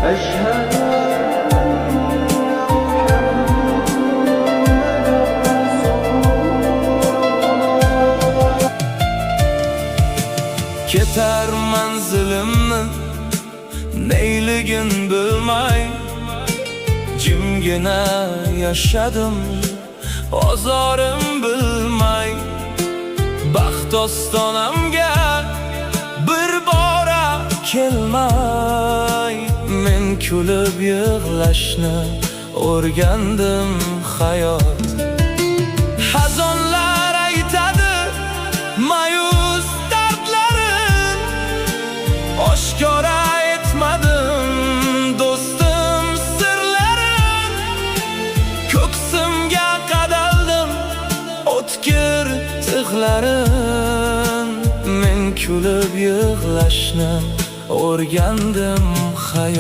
أشهد ketar manzilimni neyligin bilmay, jimgina yashadim ozorim bilmay. Baxt ostonamga bir bora kelmay, men kulib yig'lashni o'rgandim hayot. Hazonlar aytadi mayus dardlarin, oshkora etmadim do'stim sirlarin. Ko'ksimga qadaldim o'tkir tig'larin, men kulib yig'lashni o'rgandim hayot.